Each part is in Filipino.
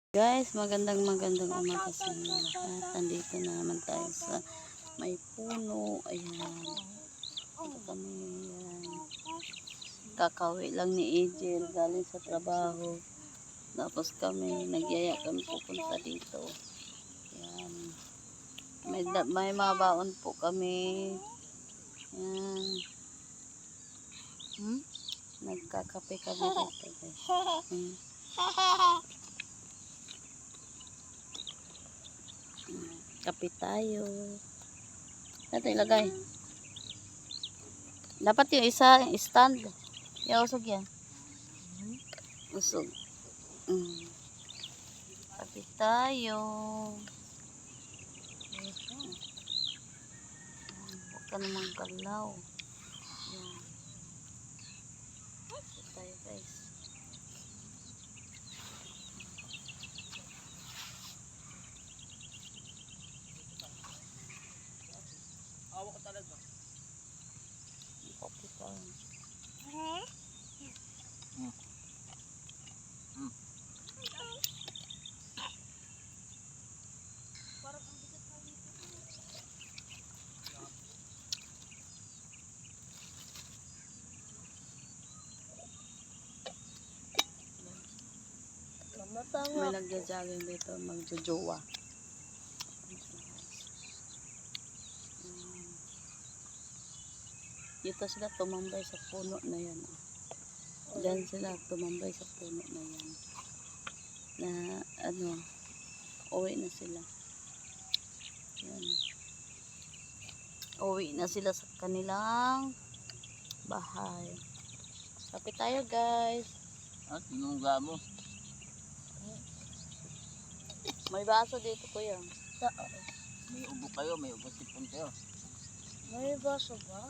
Guys, magandang umaga sa inyo lahat. Andito na naman tayo sa may puno. Ayan. Ito kami. Ayan. Kakauwi lang ni Angel galing sa trabaho. Tapos kami, nagyaya kami pupunta dito. Ayan. May mga baon po kami. Ayan. Nagkakape kami dito guys. Kape tayo. Ito ilagay. Dapat yung isa stand. Usog yan. Usog. Kape tayo. Huwag ka namang galaw. Yan. Kape tayo guys. Awa ka talaga. Kape tayo. May nagja-jogging dito, magjojowa. Dito sila tumambay sa puno na yan. Diyan sila tumambay sa puno na yan. Na ano, uwi na sila. Yan. Uwi na sila sa kanilang bahay. Kape tayo guys. At tinungga mo. May baso dito kuya. May ubo kayo, may ubo sipon kayo. May baso ba?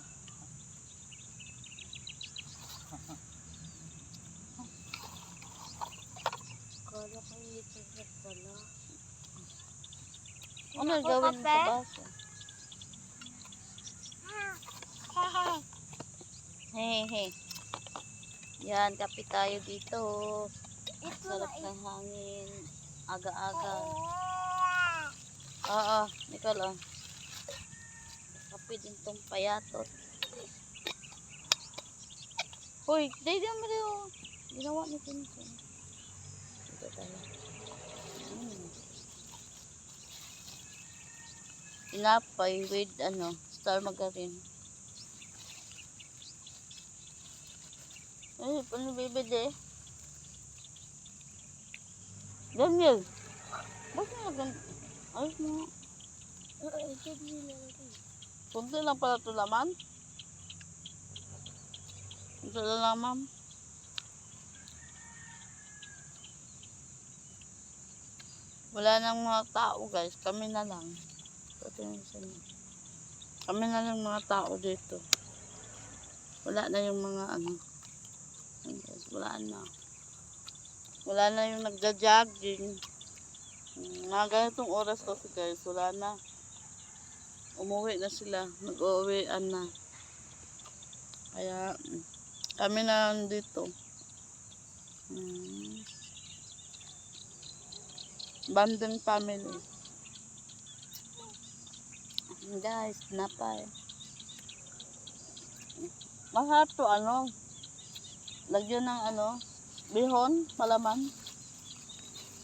Kala ko ito pala. Ano gawin sa baso? Hehe. Yan, kape tayo dito. Sarap ng hangin. Aga-aga. Oo, Nicole, oh. Kape din tong payatot. Hoy, day mo rin, oh. Ginawa ni Pinto. Ito tayo. Tinapay with, star margarine. Ay, paano bibili? Daniel, bakit mo ganito? Ayos mo. Kunti lang pala ito laman. Ito lang laman. Wala nang mga tao guys. Kami na lang. Kami na lang mga tao dito. Wala na yung mga guys, wala na. Wala na yung nagja-jogging. Mga ganitong oras kasi guys, wala na. Umuwi na sila. Nag-uwian na. Kaya, kami na dito. Banding family. Guys, napay. Masarap to lagyan ng bihon, malaman.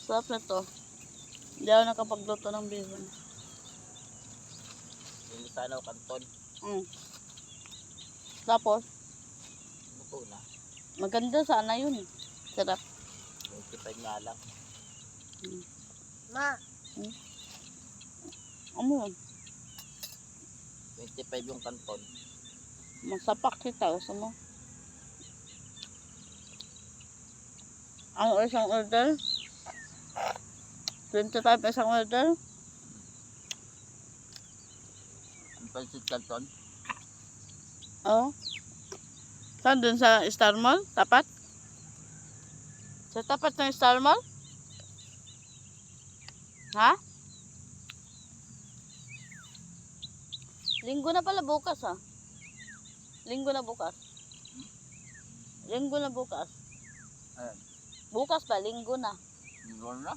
Sarap na to. Hindi ako nakapagluto ng bihon. Yung sana o kanton. Tapos, Luto na. maganda sana yun. Sarap. 25 nga lang. Ma. Ano yun? 25 yung kanton. Masapak kita. Gusto mo? Ang isang order? 25 isang order? Ang pansit kanton. Oo. Saan dun sa Star Mall? Tapat? Sa tapat ng Star Mall? Ha? Linggo na pala bukas Linggo na bukas. Linggo na bukas. Ayan. Bukas pa, linggo na. Linggo na?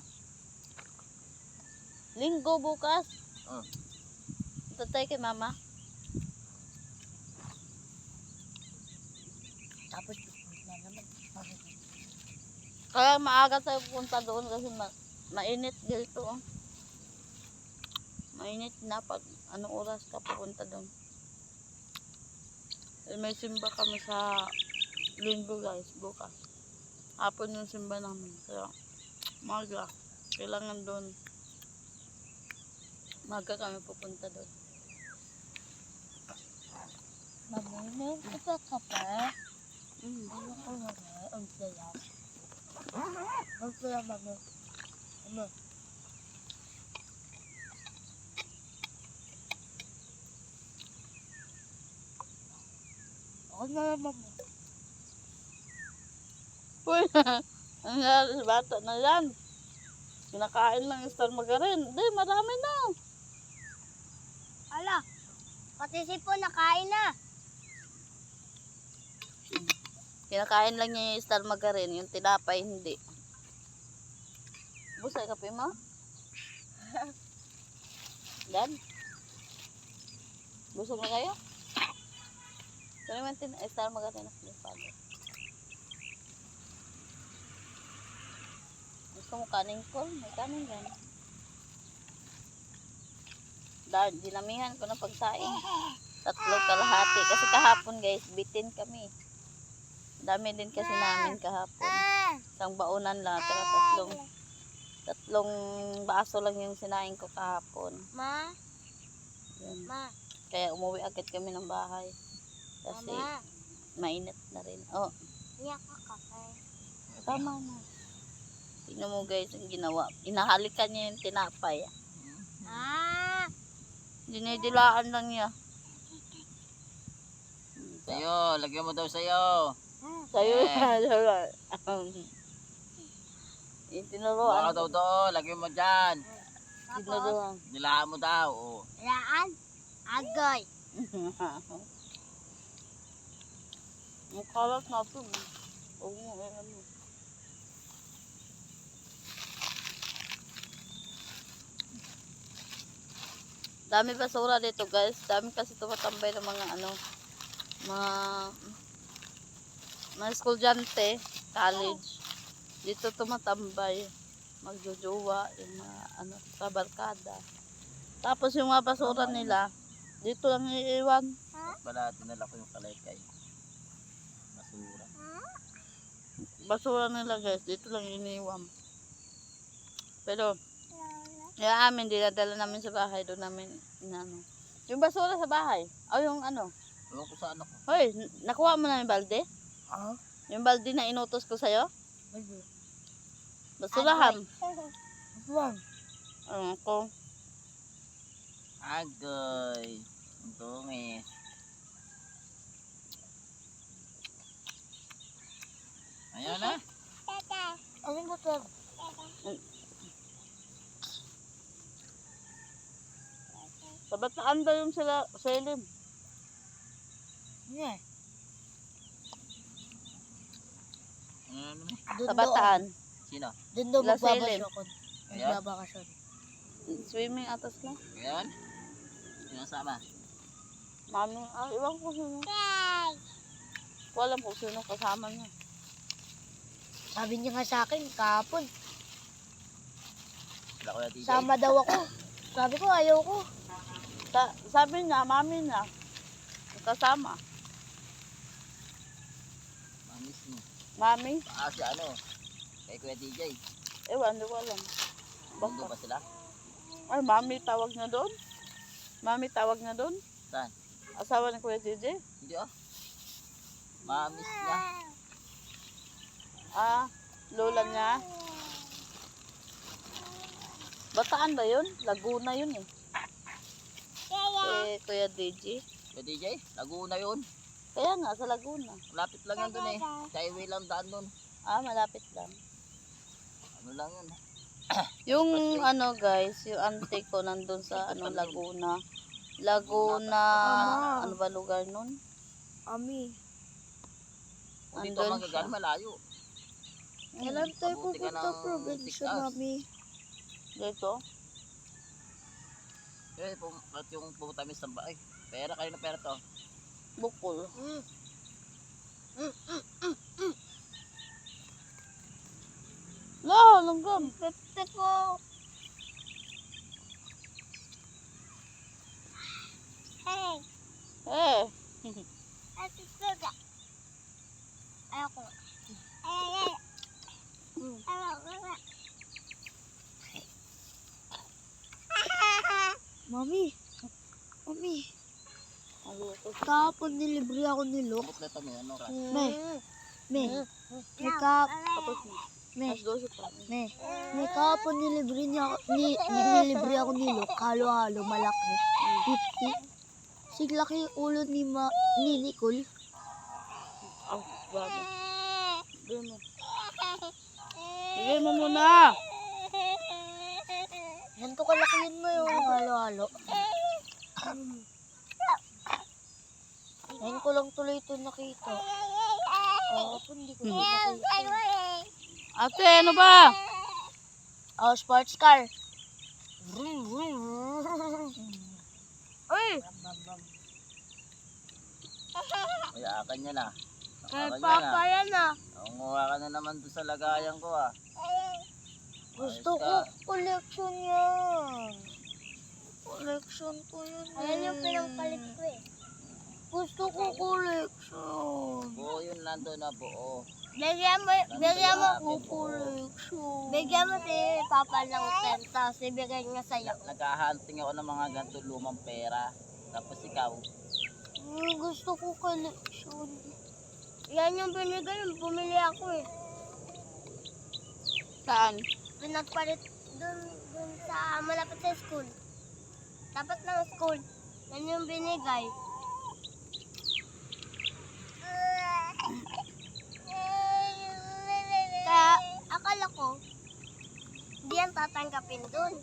Linggo bukas. Oh. Punta tayo kay mama. Tapos na naman. Kaya maaga tayo pupunta doon kasi mainit dito. Oh. Mainit na pag anong oras ka pupunta doon. May simba kami sa Linggo guys, bukas. Hapon yung simba namin. Kaya maga. Kailangan doon. Maga kami pupunta doon. Mamunin ito ka pa. Mm. Ano ko na ba? Ang saya. Ang saya mami. Ano? Ako na naman mo. Uy, ang nangyari sa bata na yan. Kinakain lang yung star margarine. Hindi, marami na. Ala, pati si po nakain na. Kinakain lang niya yung star margarine. Yung tinapay, hindi. Busay kape mo? Dan? Busog na kayo? Ito naman star margarine na palo. Gusto mo kanin ko? May kanin yan. Dahil dinamihan ko ng pagsaing. 3 kalahati. Kasi kahapon guys, bitin kami. Dami din kasi namin kahapon. Isang baunan lang. Tsaka tatlong baso lang yung sinaing ko kahapon. Ma, Yun. ma, Kaya umuwi agad kami ng bahay. Kasi mama. mainit na rin. Oh, Iyak ka kape. tama na. Tingnan mo guys yung ginawa. Inahalikan niya yung tinapay. Ah, Dinidilaan lang niya. Sa'yo, lagyan mo daw sa'yo. Sa'yo Eh. na. Baka Tinuruan. daw doon, lagyan mo dyan. tapos, Tinuruan. Nilaan mo daw. Oh. laan, agoy. Ang kalat natin. Huwag mo ano. Dami basura dito guys. Dami kasi tumatambay ng mga ano. Mga estudyante. College. Dito tumatambay. Magjojowa. Yung mga ano, sa barkada. Tapos yung mga basura nila. Dito lang iiwan. At pala, dinala ko yung kalaykay. Basura. Basura nila guys. Dito lang iniiwan. Pero yung amin, dinadala namin sa bahay, doon namin, ano. Yung basura sa bahay, o yung ano, Ewan ko sa ano ko. hoy, nakuha mo na yung balde? Oh, Yung balde na inutos ko sa'yo? baby. Basurahan. Mom, Ko. Agoy. Ang tungis. Ayan na. ano ba ito? Sa bataan ba yung sila, Selim? Yeah. Ano na? Sa bataan. Sino? Doon daw Sila Selim. magbabasyon. Ayan. Magbabakasyon. Swimming atas na. Ayan. Sinasama. Mami, iwan ko sino. Ko alam kung sino kasama niya. Sabi niya nga sa akin, kahapon, Wala ko na DJ. sama daw ako. Sabi ko, ayaw ko. Sabi niya, mami niya, kasama. Mamis mo. Mami, Si ano? Kay Kuya DJ. ewan, di ko alam. Mundo ba sila? Ay, mami tawag na doon? Mami tawag na doon? Saan? Asawa ni Kuya JJ? Hindi ah. Mamis niya. Lola niya. Bataan ba yun? Laguna yun eh. Kuya DJ. Kuya DJ? Laguna yun. Kaya nga, sa Laguna. Malapit lang yan dun eh. Sa highway lang daan dun. Malapit lang. Ano lang yun. Yung ano guys, yung auntie ko nandun sa Laguna. Laguna, ano ba lugar nun? Ami, Kung dito Andun magagaan, siya. malayo. kailan tayo Mabuti ka pupunta ng probinsya, 6 hours. mami? Dito? At yung pumunta kami sa bahay. Pera, kayo na pera to. Bukol. La, langgam. 50 po. Hey. Eh. Ate Suga. Ayoko. Ay. Ayoko. Mami. Mami. Kahapon nilibre ako ni Luke. Kompleto mo yan, Nora. May Tapos na. May Mas 12 pa. may kahapon nilibre ako ni Luke. Halo-halo, malaki. 50. Siglaki yung ulo ni Nicole. Oh, bago. Bigyan mo. Bigyan mo muna. Ganito kalaki yun mo yung halo-halo. Ngayon ko lang tuloy ito nakita. Hindi ko nakita. Ate, ano ba? Oh, sports car. Ay! Mayakan niya na. Kay Mayakan niya na. Papa yan ah. Nangunguha ka na naman doon sa lagayan ko ah. Gusto Ayos ko ka. collection yan. Collection ko yun eh. Ayan yung pinampalit ko eh. Gusto ko collection. Buo yun nandun na buo. Bigyan mo ko collection. Bigyan mo si Papa ng 10 tapos ibigay niya sa'yo. Nag-hunting ako ng mga ganito lumang pera. Tapos ikaw, Gusto ko collection. Yan yung binigay, bumili ako eh. Saan? Pinagpalit dun sa malapit sa school. Dapat ng school. Yan yung binigay. Kaya akala ko, hindi yan tatanggapin dun.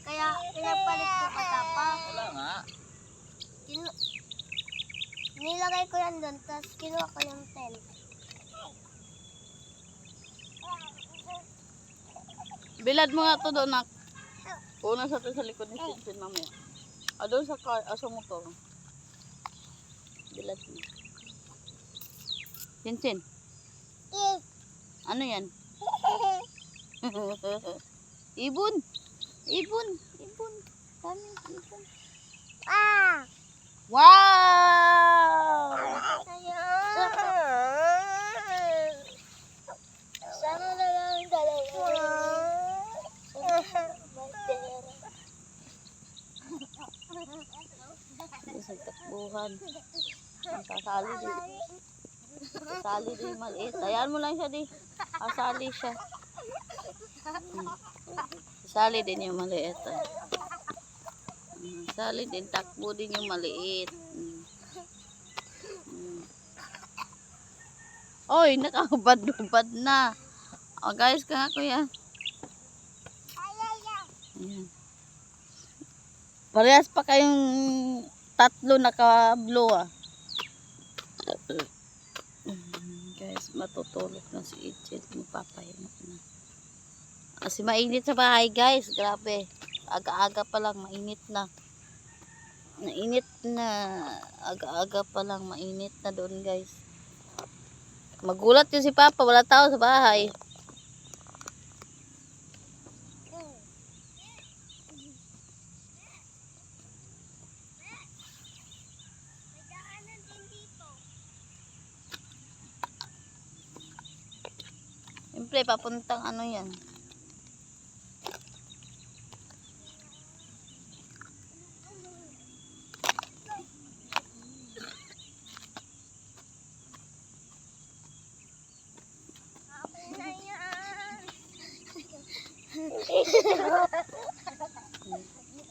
Kaya pinagpalit ko katapa. wala nga. Nilagay ko yan dun, tapos kinuha ko yung 10. Bilad mo nga to doon, nak. Una sa to sa likod ni Sinsin mamaya. Doon sa car, sa motor. Bilad mo. Sinsin, ano yan? Ibon. Ibon. Ibon. Dami ibon. Ah! Wow! Sana na lang yung dalawa. Sa takbuhan. Sasali din. Sasali din maliit. Ayan mo lang siya di. Sasali siya. Sasali din yung maliit. Sasali din. Takbo din yung maliit. Oy, nakahubad-hubad na. O guys, ka nga kuya. Ayan. Parehas pa kayong tatlo naka-blue ah. Guys, matutulog na si Ijel. Mapapahinga na. Kasi mainit sa bahay guys. Grabe. Aga-aga pa lang mainit na. Mainit na. Aga-aga pa lang mainit na doon guys. Magulat yun si Papa. Wala tao sa bahay. Siyempre, papuntang ano yan.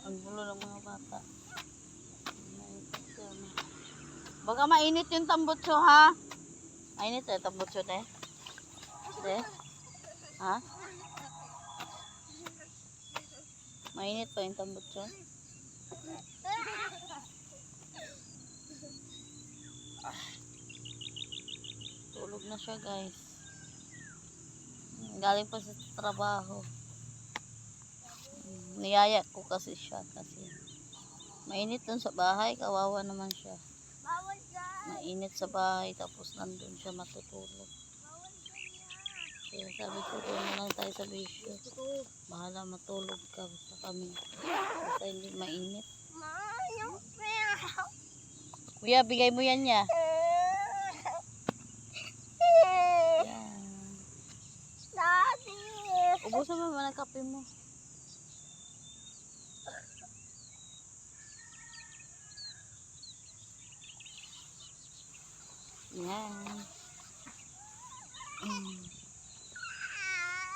Ang gulo ng mga bata. Baka mainit yung tambutso ha. Mainit yung tambutso eh. Ha? Mainit pa yung tambutso. Tulog na siya guys. Galing pa sa trabaho. Niyaya ko kasi siya kasi Mainit dun sa bahay. Kawawa naman siya. Bawal dyan. Mainit sa bahay. Tapos nandun siya matutulog. Bawal dyan. Kaya sabi ko, doon na lang tayo sa bisyo. Bahala matulog ka. Basta kami. Basta hindi mainit. Ma, yung pera. Kuya, bigay mo yan niya. Yan. Daddy. Ubusan mo naman ang kape mo. Yan.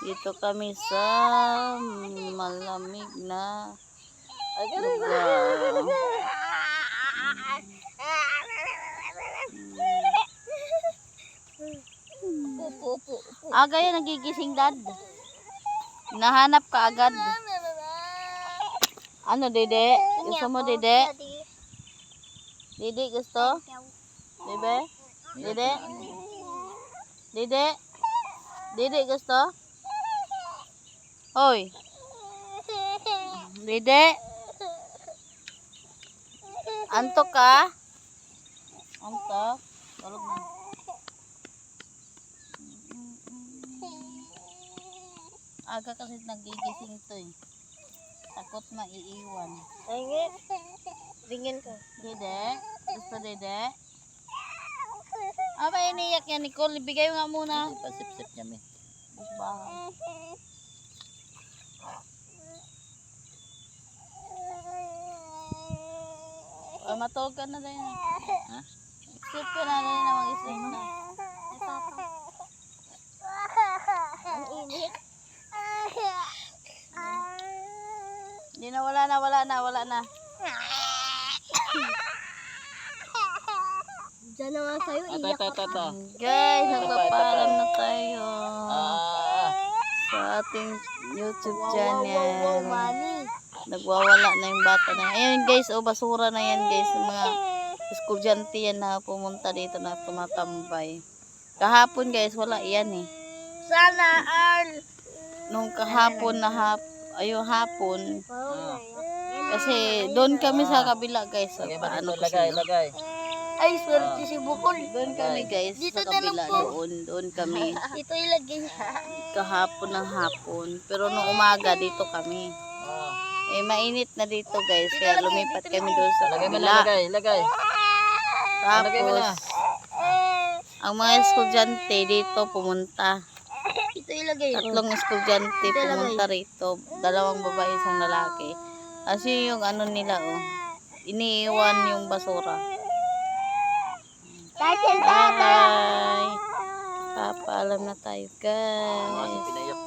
Dito kami sa malamig na lugar. Aga yan nagigising, dad. Nahanap ka agad. Ano, Dede? Gusto mo, Dede? Dede, gusto? Dede? Dede? Dede? Dede, gusto? Hoy. Dede? Antok ka? Antok? Tulog na. Aga kasi nagigising to eh. Takot maiiwan. Ringin ko. Dede? Gusto, Dede? Ba iniyak yan, Nicole? Ibigay mo nga muna. Pasip-sip niya, me. Sa bahay. Matulog ka na rin. Ha? Sleep ka na rin na mag-sleep na. Ang init. Hindi na, wala na. Diyan naman sa'yo, iyak Ata. Guys, nagpapaalam na tayo sa ating YouTube channel. Mami. Nagwawala na yung bata na yan. Ayun guys, basura na yan guys. Mga estudyante yan na pumunta dito na tumatambay. Kahapon guys, wala yan eh. Sana all. Nung kahapon na hapon. Kasi doon kami sa kabila guys. Lagay ba Paano dito? ko Lagay, sila? lagay. Ay, swerte si Bukol. Doon kami guys Dito sa na lang kabila. po. Doon kami. Ito ilagay. Kahapon ng hapon. Pero nung umaga dito kami. Oh. Mainit na dito guys. Kaya lumipat kami doon sa Lagay mo kabila. na, lagay. Lagay mo na. Tapos, ang mga estudyante dito pumunta. Ito ilagay. Tatlong estudyante pumunta rito. 2 babae, 1 lalaki. Kasi yung ano nila iniiwan yung basura. Bye! Papaalam na tayo guys. Pinayok